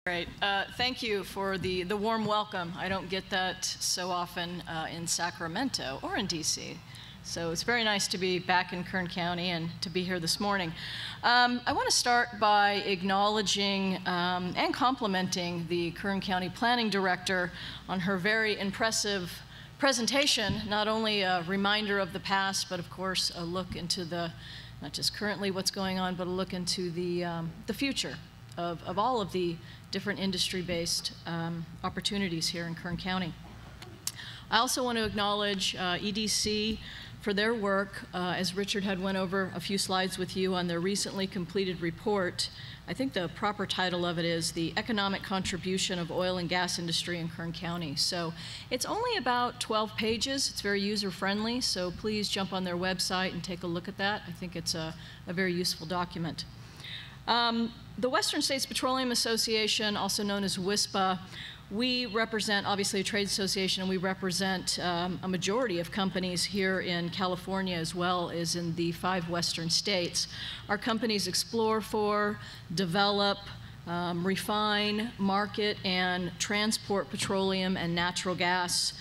Great. Thank you for the warm welcome. I don't get that so often in Sacramento or in DC. So it's very nice to be back in Kern County and to be here this morning. I want to start by acknowledging and complimenting the Kern County Planning Director on her very impressive presentation, not only a reminder of the past, but of course a look into not just currently what's going on, but a look into the future of all of the different industry-based opportunities here in Kern County. I also want to acknowledge EDC for their work, as Richard had went over a few slides with you on their recently completed report. I think the proper title of it is The Economic Contribution of Oil and Gas Industry in Kern County. So it's only about 12 pages. It's very user-friendly, so please jump on their website and take a look at that. I think it's a very useful document. The Western States Petroleum Association, also known as WSPA, we represent, obviously, a trade association, and we represent a majority of companies here in California as well as in the 5 western states. Our companies explore for, develop, refine, market, and transport petroleum and natural gas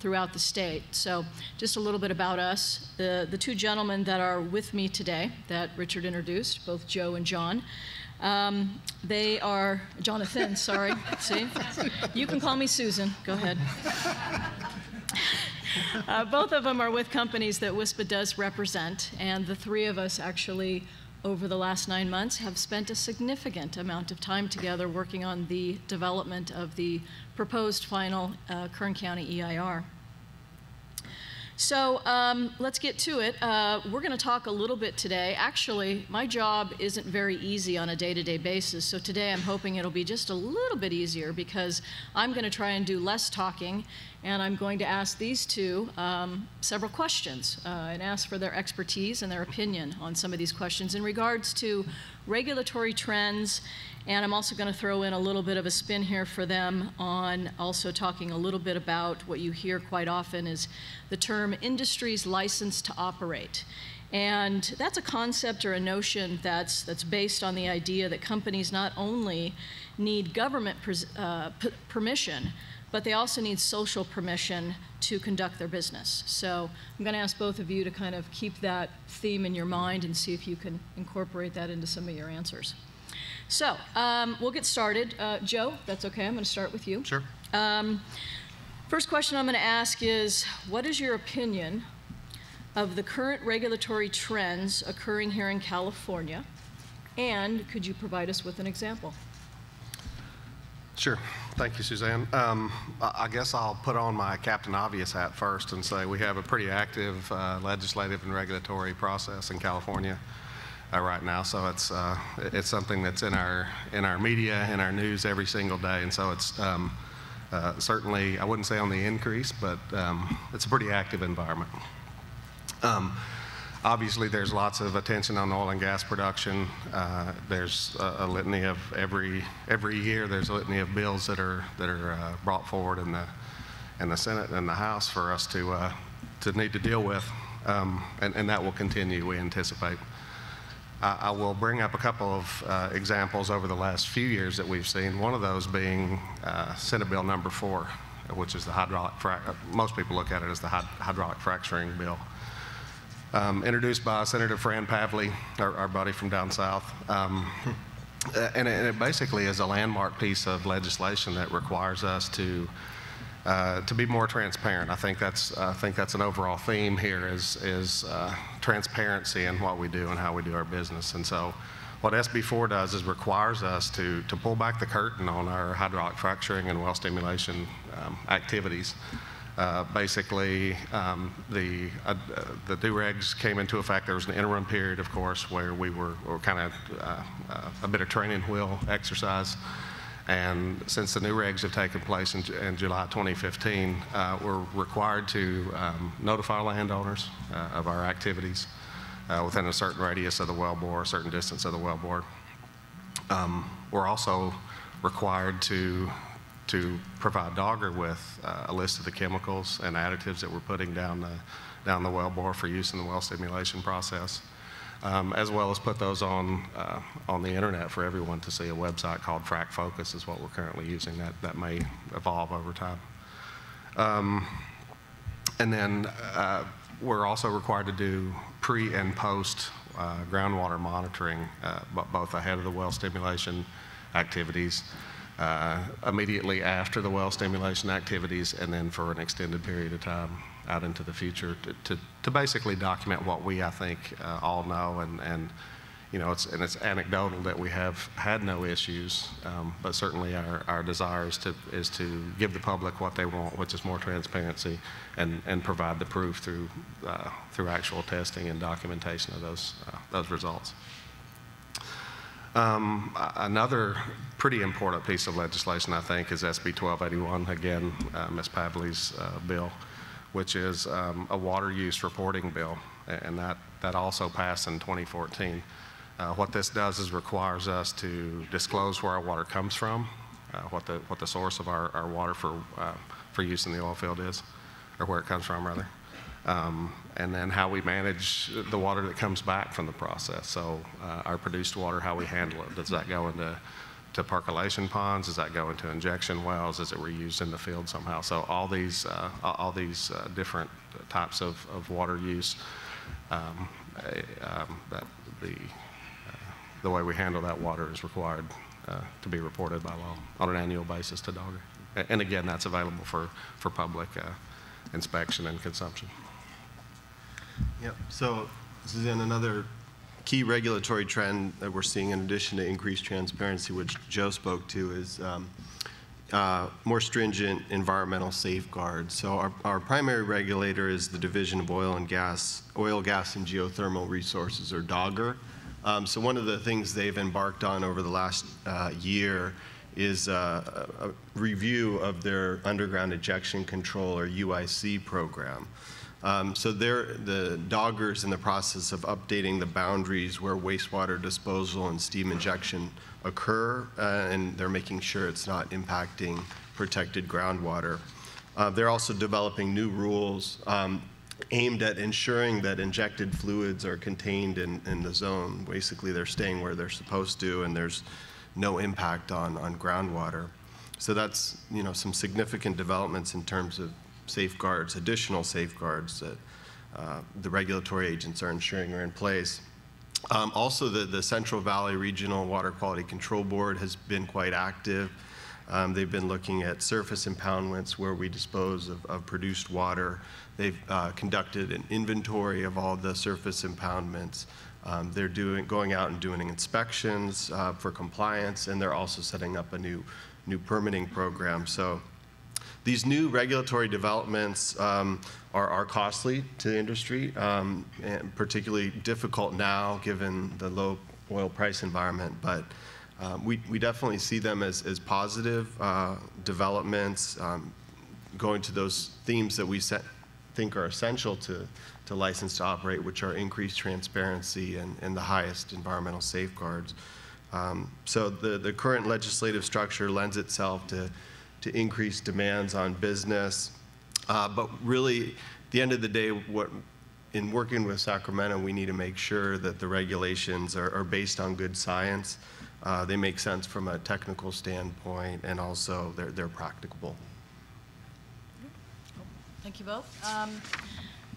throughout the state. So just a little bit about us. The two gentlemen that are with me today that Richard introduced, both Joe and John, they are, Jonathan, sorry, see? You can call me Susan, go ahead. Both of them are with companies that WSPA does represent, and the three of us actually over the last 9 months have spent a significant amount of time together working on the development of the proposed final Kern County EIR. So let's get to it. We're going to talk a little bit today. Actually, my job isn't very easy on a day-to-day basis, so today I'm hoping it'll be just a little bit easier because I'm going to try and do less talking, and I'm going to ask these two several questions and ask for their expertise and their opinion on some of these questions in regards to regulatory trends. And I'm also going to throw in a little bit of a spin here for them on also talking a little bit about what you hear quite often is the term industry's license to operate. And that's a concept or a notion that's based on the idea that companies not only need government permission, but they also need social permission to conduct their business. So I'm going to ask both of you to kind of keep that theme in your mind and see if you can incorporate that into some of your answers. So we'll get started. Joe, that's okay. I'm going to start with you. Sure. First question I'm going to ask is, what is your opinion of the current regulatory trends occurring here in California? And could you provide us with an example? Sure. Thank you, Suzanne. I guess I'll put on my Captain Obvious hat first and say we have a pretty active legislative and regulatory process in California right now. So it's something that's in our media, in our news every single day. And so it's certainly, I wouldn't say on the increase, but it's a pretty active environment. Obviously, there's lots of attention on oil and gas production. There's a litany of every year. There's a litany of bills that are brought forward in the Senate and the House for us to need to deal with, and that will continue, we anticipate. I will bring up a couple of examples over the last few years that we've seen. One of those being Senate Bill number 4, which is the hydraulic most people look at it as the hydraulic fracturing bill. Introduced by Senator Fran Pavley, our buddy from down south. And it basically is a landmark piece of legislation that requires us to be more transparent. I think that's an overall theme here is transparency in what we do and how we do our business. And so what SB 4 does is requires us to pull back the curtain on our hydraulic fracturing and well stimulation activities. Basically, the new regs came into effect. There was an interim period, of course, where we were kind of a bit of training wheel exercise. And since the new regs have taken place in July 2015, we're required to notify landowners of our activities within a certain radius of the wellbore, a certain distance of the wellbore. We're also required to provide Dogger with a list of the chemicals and additives that we're putting down the wellbore for use in the well stimulation process. as well as put those on the internet for everyone to see. A website called Frac Focus is what we're currently using. That may evolve over time. And then we're also required to do pre and post groundwater monitoring, both ahead of the well stimulation activities, immediately after the well stimulation activities, and then for an extended period of time out into the future to basically document what we, I think, all know. And you know, it's anecdotal that we have had no issues, but certainly our desire is to give the public what they want, which is more transparency, and provide the proof through actual testing and documentation of those results. Another pretty important piece of legislation, I think, is SB 1281, again, Ms. Pavley's bill, which is a water use reporting bill, and that also passed in 2014. What this does is requires us to disclose where our water comes from, what the source of our water for use in the oil field is, or where it comes from, rather. And then how we manage the water that comes back from the process. So our produced water, how we handle it. Does that go into percolation ponds? Does that go into injection wells? Is it reused in the field somehow? So all these different types of water use, the way we handle that water is required to be reported by law on an annual basis to DOGR. And again, that's available for public inspection and consumption. Yep. So, Suzanne, another key regulatory trend that we're seeing in addition to increased transparency, which Joe spoke to, is more stringent environmental safeguards. So our primary regulator is the Division of Oil, Gas, and Geothermal Resources, or DOGR. So one of the things they've embarked on over the last year is a review of their underground injection control, or UIC, program. So the DOGR is in the process of updating the boundaries where wastewater disposal and steam injection occur, and they're making sure it's not impacting protected groundwater. They're also developing new rules aimed at ensuring that injected fluids are contained in the zone. Basically, they're staying where they're supposed to, and there's no impact on groundwater. So that's, you know, some significant developments in terms of safeguards, additional safeguards that the regulatory agents are ensuring are in place. Also, the Central Valley Regional Water Quality Control Board has been quite active. They've been looking at surface impoundments where we dispose of produced water. They've conducted an inventory of all the surface impoundments. They're going out and doing inspections for compliance, and they're also setting up a new permitting program. So these new regulatory developments are costly to the industry, and particularly difficult now given the low oil price environment. But we definitely see them as positive developments, going to those themes that we think are essential to license to operate, which are increased transparency and the highest environmental safeguards. So the current legislative structure lends itself to increased demands on business. But really, at the end of the day, in working with Sacramento, we need to make sure that the regulations are based on good science. They make sense from a technical standpoint, and also they're practicable. Thank you both.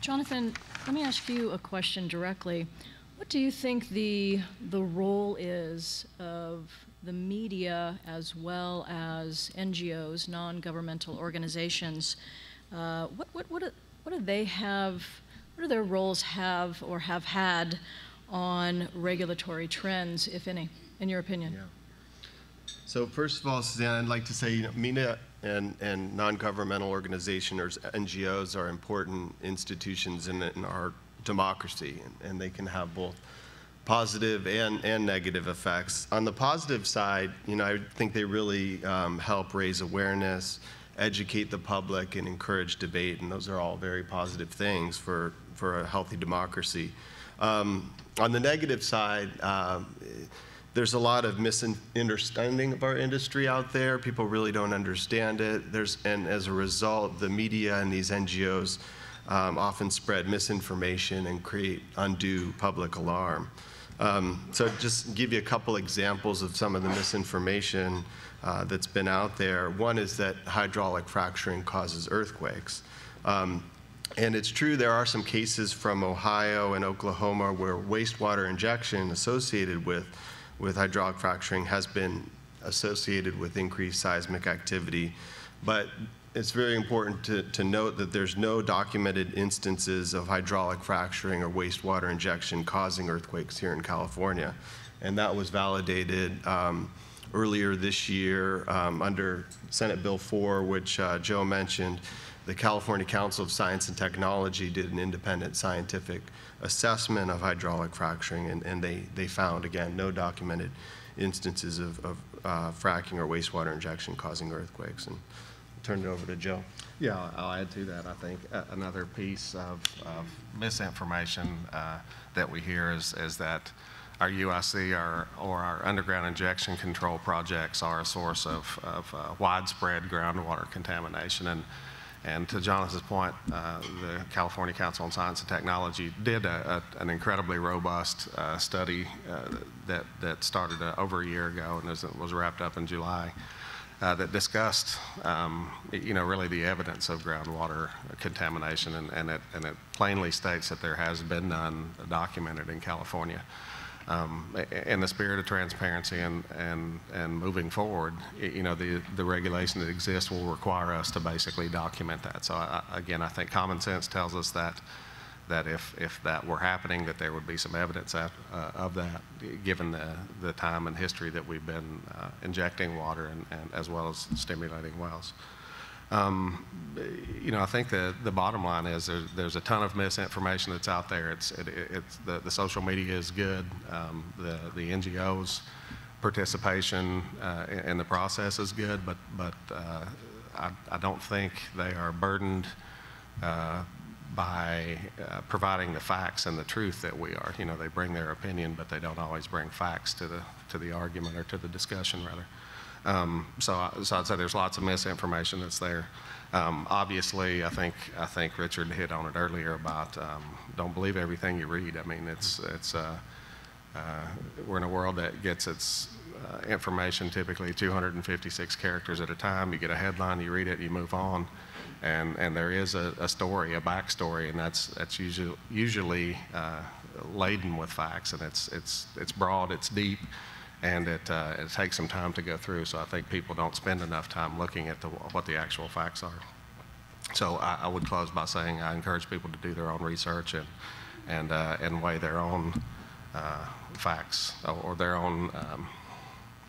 Jonathan, let me ask you a question directly. What do you think the role is of the media as well as NGOs, non-governmental organizations? What do they have? What do their roles have or have had on regulatory trends, if any, in your opinion? Yeah. So first of all, Suzanne, I'd like to say, you know, media and non-governmental organizations, or NGOs, are important institutions in our democracy, and they can have both positive and negative effects. On the positive side, you know, I think they really help raise awareness, educate the public, and encourage debate, and those are all very positive things for a healthy democracy. On the negative side, there's a lot of misunderstanding of our industry out there. People really don't understand it. And as a result, the media and these NGOs often spread misinformation and create undue public alarm. So just give you a couple examples of some of the misinformation that's been out there. One is that hydraulic fracturing causes earthquakes. And it's true there are some cases from Ohio and Oklahoma where wastewater injection associated with hydraulic fracturing has been associated with increased seismic activity. But it's very important to note that there's no documented instances of hydraulic fracturing or wastewater injection causing earthquakes here in California. And that was validated earlier this year under Senate Bill 4, which Joe mentioned. The California Council of Science and Technology did an independent scientific assessment of hydraulic fracturing, and they found, again, no documented instances of fracking or wastewater injection causing earthquakes. And I'll turn it over to Joe. Yeah, I'll add to that. I think another piece of misinformation that we hear is that our UIC or our underground injection control projects are a source of widespread groundwater contamination. And to Jonathan's point, the California Council on Science and Technology did an incredibly robust study that started over a year ago and was wrapped up in July that discussed, really the evidence of groundwater contamination, and it plainly states that there has been none documented in California. In the spirit of transparency and moving forward, the regulation that exists will require us to basically document that. So again, I think common sense tells us that if that were happening, that there would be some evidence of that, given the time and history that we've been injecting water and as well as stimulating wells. I think the bottom line is there's a ton of misinformation that's out there. The social media is good. The NGOs participation in the process is good, but I don't think they are burdened by providing the facts and the truth that we are. They bring their opinion, but they don't always bring facts to the argument or to the discussion, rather. So I'd say there's lots of misinformation that's there. Obviously, I think Richard hit on it earlier about don't believe everything you read. I mean, we're in a world that gets its information typically 256 characters at a time. You get a headline, you read it, you move on, and there is a story, a backstory, and that's usually laden with facts, and it's broad, it's deep. And it takes some time to go through, so I think people don't spend enough time looking at what the actual facts are. So I would close by saying I encourage people to do their own research and weigh their own facts or their own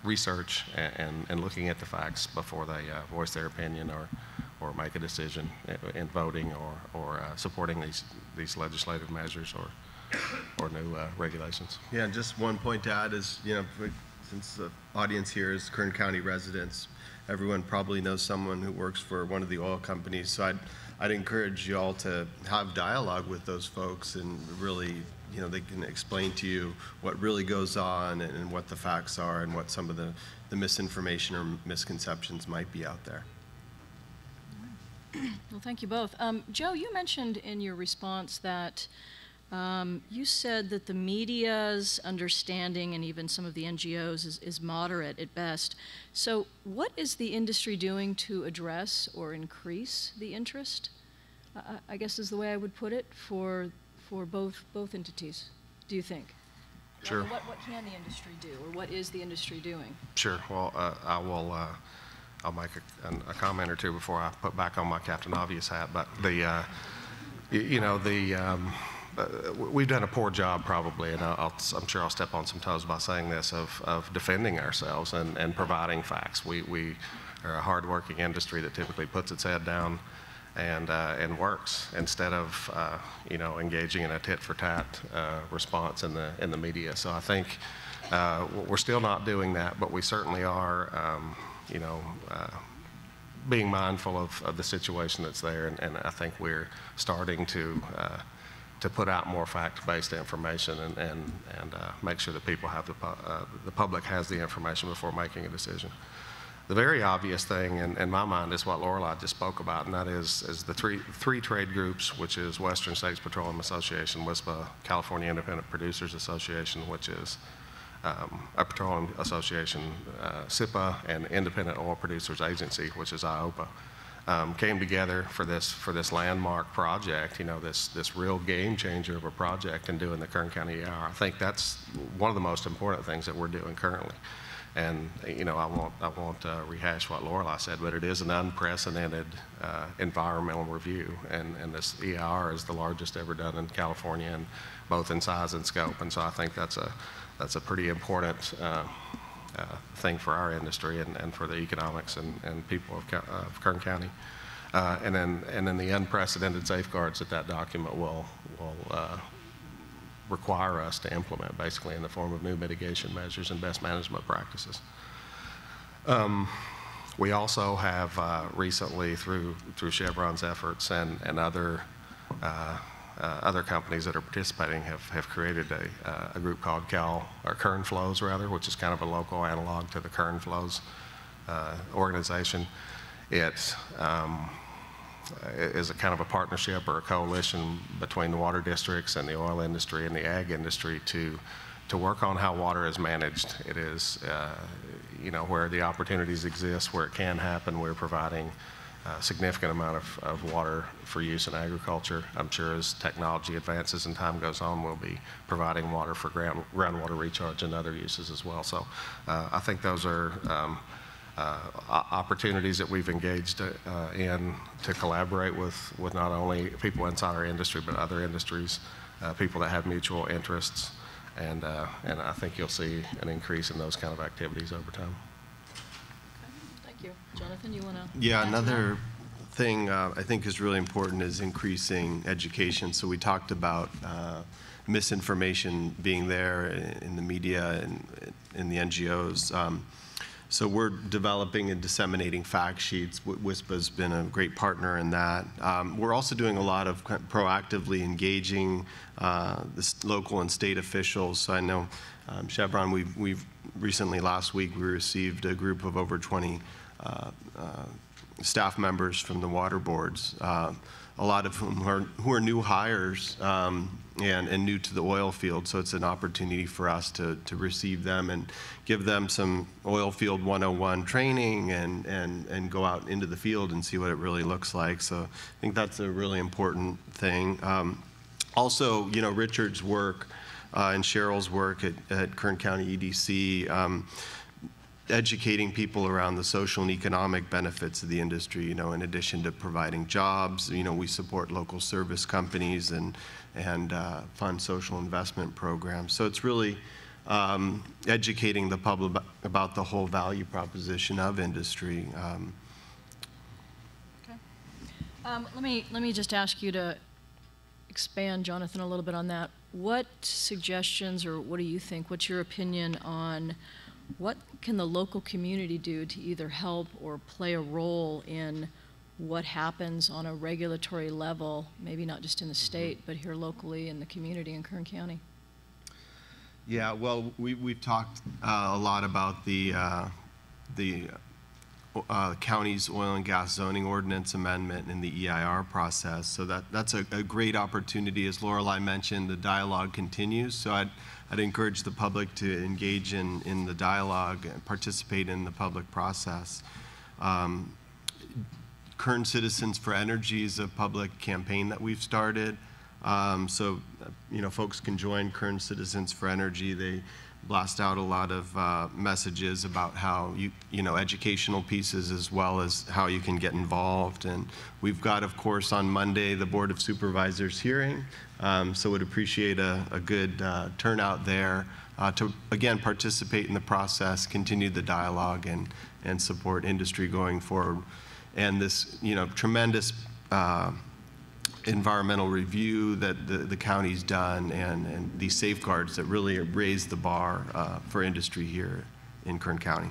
research and looking at the facts before they voice their opinion or make a decision in voting or supporting these legislative measures or new regulations. Yeah, and just one point to add is, since the audience here is Kern County residents, everyone probably knows someone who works for one of the oil companies. So I'd encourage you all to have dialogue with those folks and really, they can explain to you what really goes on and what the facts are and what some of the misinformation or misconceptions might be out there. Well, thank you both. Joe, you mentioned in your response that you said that the media's understanding and even some of the NGOs is moderate at best. So what is the industry doing to address or increase the interest, I guess is the way I would put it, for both entities, do you think? Sure. What can the industry do, or what is the industry doing? Sure. Well, I'll make a comment or two before I put back on my Captain Obvious hat, but we've done a poor job probably, and I'm sure I'll step on some toes by saying this, of defending ourselves and providing facts. We are a hardworking industry that typically puts its head down and works instead of engaging in a tit-for-tat response in the media. So I think we're still not doing that, but we certainly are being mindful of the situation that's there, and I think we're starting to put out more fact-based information and make sure that people have the public has the information before making a decision. The very obvious thing in my mind is what Lorelei just spoke about, and that is the three trade groups, which is Western States Petroleum Association, WSPA, California Independent Producers Association, which is a petroleum association, SIPA, and Independent Oil Producers Agency, which is IOPA, came together for this landmark project, this real game changer of a project in doing the Kern County EIR. I think that's one of the most important things that we're doing currently. And I won't rehash what Lorelei said, but it is an unprecedented environmental review, and this EIR is the largest ever done in California, and both in size and scope. And so I think that's a pretty important thing for our industry and for the economics and people of Kern County. And then the unprecedented safeguards that document will require us to implement, basically in the form of new mitigation measures and best management practices. We also have recently, through Chevron's efforts and other companies that are participating, have created a group called Kern Flows, rather, which is kind of a local analog to the Kern Flows organization. It is a kind of a partnership or a coalition between the water districts and the oil industry and the ag industry to work on how water is managed. It is, where the opportunities exist, where it can happen, we're providing a significant amount of water for use in agriculture. I'm sure as technology advances and time goes on, we'll be providing water for groundwater recharge and other uses as well. So I think those are opportunities that we've engaged in to collaborate with not only people inside our industry, but other industries, people that have mutual interests. And I think you'll see an increase in those kind of activities over time. Okay. Thank you. Jonathan, you want to? Yeah, another thing I think is really important is increasing education. So we talked about misinformation being there in the media and in the NGOs. So we're developing and disseminating fact sheets. WSPA's been a great partner in that. We're also doing a lot of proactively engaging the local and state officials. So I know Chevron, we've recently, last week, we received a group of over 20 staff members from the water boards, a lot of whom who are new hires and new to the oil field. So it's an opportunity for us to receive them and give them some oil field 101 training and go out into the field and see what it really looks like. So I think that's a really important thing. Also, Richard's work and Cheryl's work at Kern County EDC, educating people around the social and economic benefits of the industry, in addition to providing jobs. We support local service companies and fund social investment programs. So it's really educating the public about the whole value proposition of industry. Okay. Let me just ask you to expand, Jonathan, a little bit on that. What suggestions, or what do you think, what's your opinion on what can the local community do to either help or play a role in what happens on a regulatory level, maybe not just in the state, but here locally in the community in Kern County? Yeah, well, we've talked a lot about the county's oil and gas zoning ordinance amendment and the EIR process. So that's a great opportunity. As Lorelei mentioned, the dialogue continues. So I'd encourage the public to engage in the dialogue and participate in the public process. Kern Citizens for Energy is a public campaign that we've started. So, folks can join Kern Citizens for Energy. They blast out a lot of messages about how educational pieces as well as how you can get involved. And we've got, of course, on Monday, the Board of Supervisors hearing. So would appreciate a good turnout there to, again, participate in the process, continue the dialogue, and support industry going forward. And this, tremendous environmental review that the county's done and these safeguards that really raise the bar for industry here in Kern County.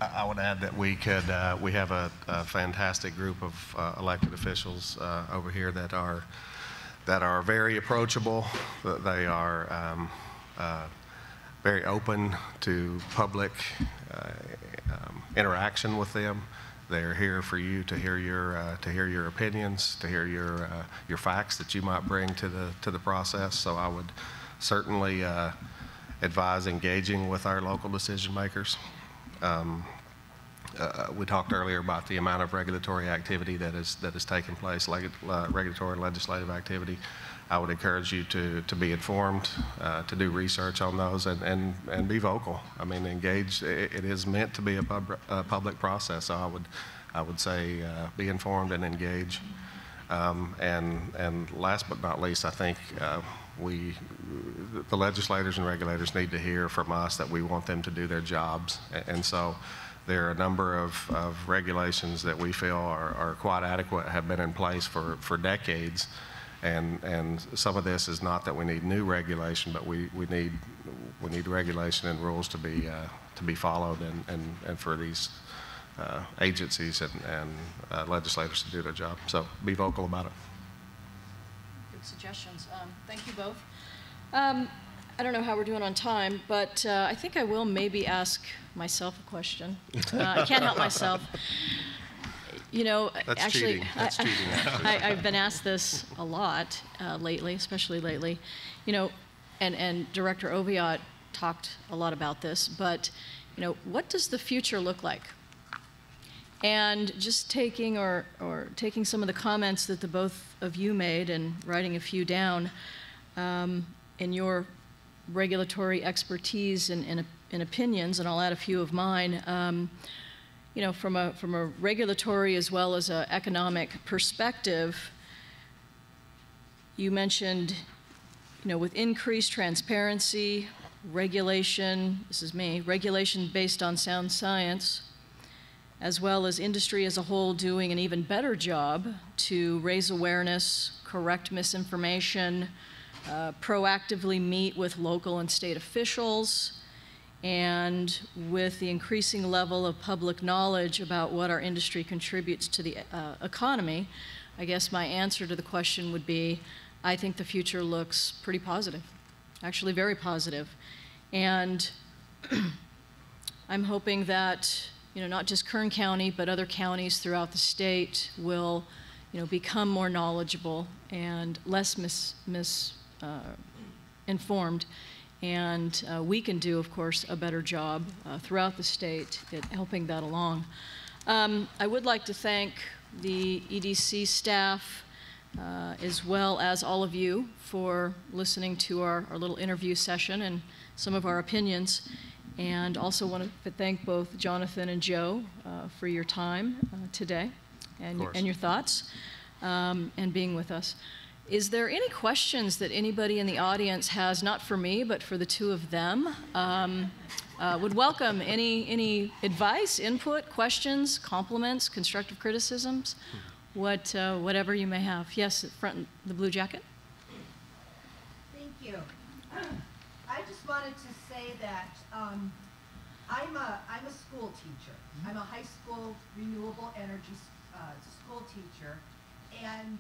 I would add that we have a fantastic group of elected officials over here that are very approachable. They are very open to public interaction with them. They're here for you to hear your opinions, to hear your facts that you might bring to the process. So I would certainly advise engaging with our local decision makers. We talked earlier about the amount of regulatory activity that is taking place, regulatory and legislative activity. I would encourage you to be informed, to do research on those, and be vocal. I mean, engage. It is meant to be a public process. So I would say be informed and engage. And last but not least, I think the legislators and regulators need to hear from us that we want them to do their jobs. And so there are a number of regulations that we feel are quite adequate, have been in place for decades. And some of this is not that we need new regulation, but we need regulation and rules to be followed, and for these agencies and legislators to do their job. So be vocal about it. Good suggestions. Thank you both. I don't know how we're doing on time, but I think I will maybe ask myself a question. I can't help myself. You know, That's actually, cheating. That's cheating, actually. I've been asked this a lot lately, especially lately. You know, and Director Oviatt talked a lot about this, but, you know, what does the future look like? And just taking taking some of the comments that the both of you made and writing a few down in your regulatory expertise and opinions, and I'll add a few of mine. You know, from a regulatory as well as an economic perspective, you mentioned, you know, with increased transparency, regulation, this is me, regulation based on sound science, as well as industry as a whole doing an even better job to raise awareness, correct misinformation, proactively meet with local and state officials, and with the increasing level of public knowledge about what our industry contributes to the economy, I guess my answer to the question would be, I think the future looks pretty positive, actually very positive. And I'm hoping that, you know, not just Kern County, but other counties throughout the state will, you know, become more knowledgeable and less informed. And we can do, of course, a better job throughout the state at helping that along. I would like to thank the EDC staff as well as all of you for listening to our little interview session and some of our opinions. And also want to thank both Jonathan and Joe for your time today and your thoughts and being with us. Is there any questions that anybody in the audience has, not for me, but for the two of them? Would welcome any advice, input, questions, compliments, constructive criticisms, whatever you may have. Yes, at front in the blue jacket. Thank you. I just wanted to say that I'm a school teacher. I'm a high school renewable energy school teacher, and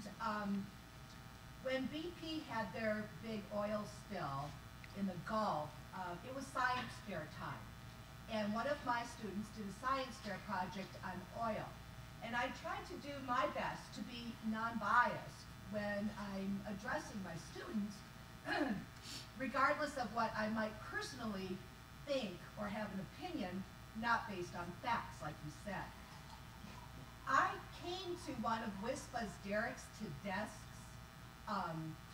when BP had their big oil spill in the Gulf, it was science fair time. And one of my students did a science fair project on oil. And I tried to do my best to be non-biased when I'm addressing my students, regardless of what I might personally think or have an opinion, not based on facts, like you said. I came to one of WISPA's Derek's to Desks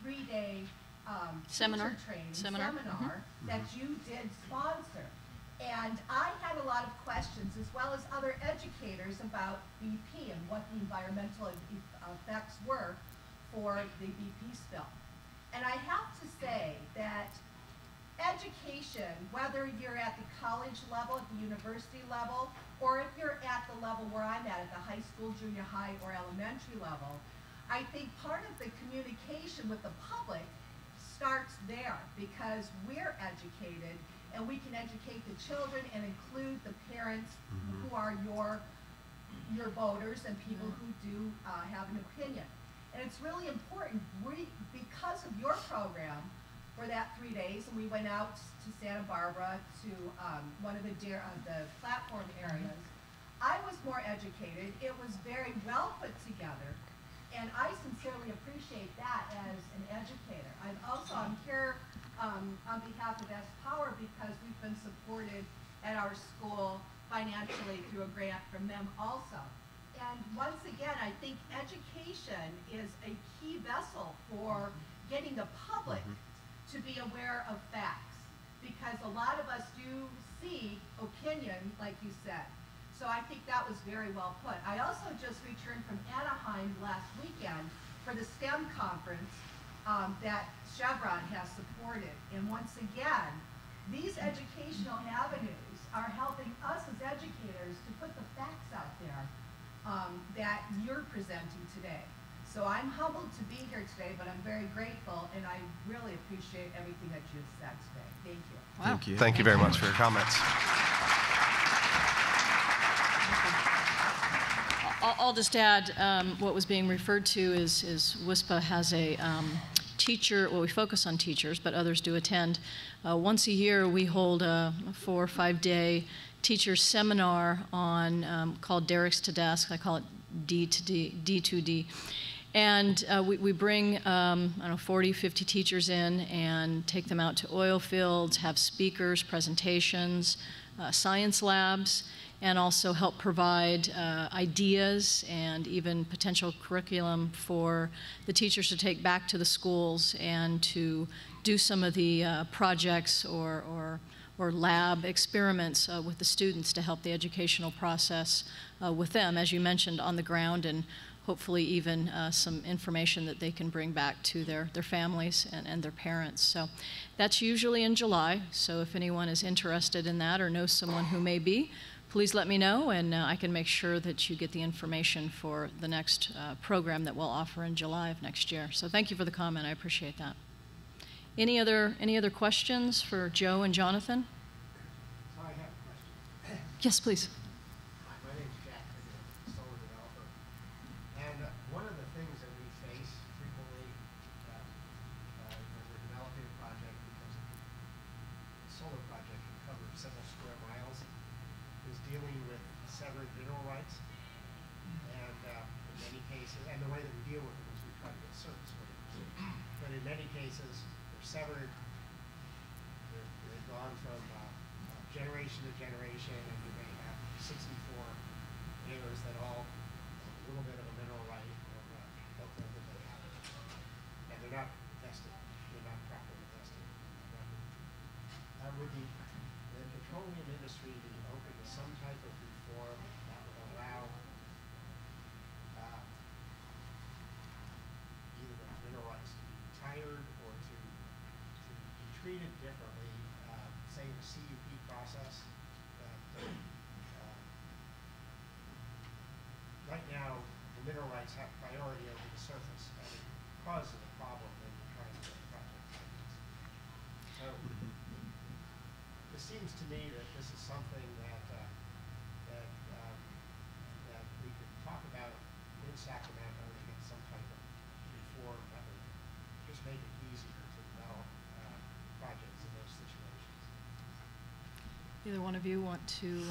3-day seminar training that you did sponsor. And I had a lot of questions, as well as other educators, about BP and what the environmental effects were for the BP spill. And I have to say that education, whether you're at the college level, at the university level, or if you're at the level where I'm at the high school, junior high, or elementary level, I think part of the communication with the public starts there, because we're educated and we can educate the children and include the parents who are your voters and people who do have an opinion. And it's really important, because of your program, for that 3 days, and we went out to Santa Barbara to one of the platform areas. I was more educated. It was very well put together, and I sincerely appreciate that as an educator. I'm here on behalf of S-Power because we've been supported at our school financially through a grant from them also. And once again, I think education is a key vessel for getting the public to be aware of facts, because a lot of us do see opinion, like you said. So I think that was very well put. I also just returned from Anaheim last weekend for the STEM conference that Chevron has supported. And once again, these educational avenues are helping us as educators to put the facts out there that you're presenting today. So I'm humbled to be here today, but I'm very grateful, and I really appreciate everything that you've said today. Thank you. Wow. Thank you. Thank you very much for your comments. I'll just add, what was being referred to is WISPA has a teacher, well, we focus on teachers, but others do attend. Once a year, we hold a 4 or 5 day teacher seminar on called Derricks to Desk. I call it D2D. And we bring, I don't know, 40, 50 teachers in and take them out to oil fields, have speakers, presentations, science labs, and also help provide ideas and even potential curriculum for the teachers to take back to the schools and to do some of the projects or lab experiments with the students to help the educational process with them, as you mentioned, on the ground, and hopefully even some information that they can bring back to their families and their parents. So that's usually in July, so if anyone is interested in that or knows someone who may be, please let me know, and I can make sure that you get the information for the next program that we'll offer in July of next year. So thank you for the comment. I appreciate that. Any other questions for Joe and Jonathan? So I have a question. Yes, please. My name is Jack. I'm a solar developer. And one of the things that we face frequently when we're developing a project, because a solar project can cover several square miles, is dealing with severed mineral rights. And in many cases, and the way that we deal with them is we try to get surface with them. But in many cases, they're severed. They've gone from generation to generation, and you may have 64 heirs that all have a little bit of a mineral right, or both of them that have it. And they're not vested. They're not properly vested. Would the petroleum industry be open to some type of reform that would allow either those mineral rights to be retired or to be treated differently, say in the CUP process? Right now, the mineral rights have priority over the surface, and it causes a problem when you're trying to get a project like this. So it seems to me that this is something that we could talk about in Sacramento to get some type of reform that would just make it easier to develop projects in those situations. Either one of you want to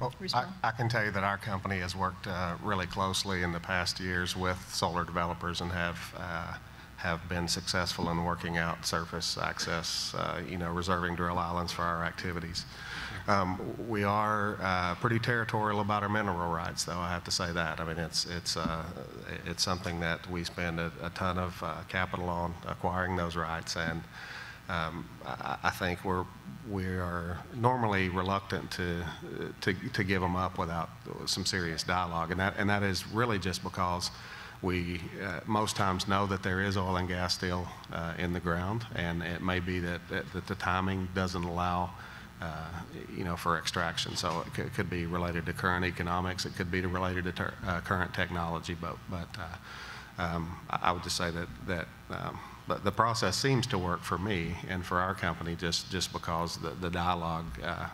Well, respond? I can tell you that our company has worked really closely in the past years with solar developers and have been successful in working out surface access, reserving drill islands for our activities. We are pretty territorial about our mineral rights, though, I have to say that. I mean, it's something that we spend a ton of capital on acquiring those rights, and I think we are normally reluctant to give them up without some serious dialogue, and that is really just because we most times know that there is oil and gas still in the ground, and it may be that the timing doesn't allow for extraction. So it could be related to current economics, it could be related to current technology, but I would just say that but the process seems to work for me and for our company just because the dialogue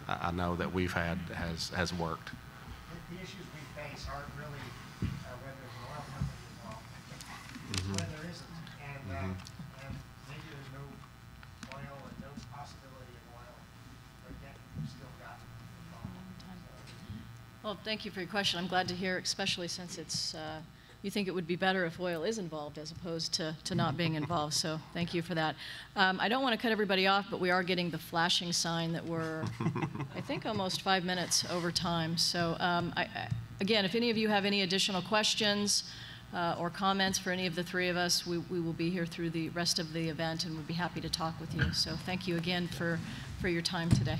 I know that we've had has worked. The issues we face aren't really when there's an oil company involved, when there isn't, and maybe there's no Well, thank you for your question. I'm glad to hear, especially since it's, you think it would be better if oil is involved as opposed to not being involved. So thank you for that. I don't want to cut everybody off, but we are getting the flashing sign that we're, I think, almost 5 minutes over time. So again, if any of you have any additional questions or comments for any of the three of us, we will be here through the rest of the event and we'd be happy to talk with you. So thank you again for your time today.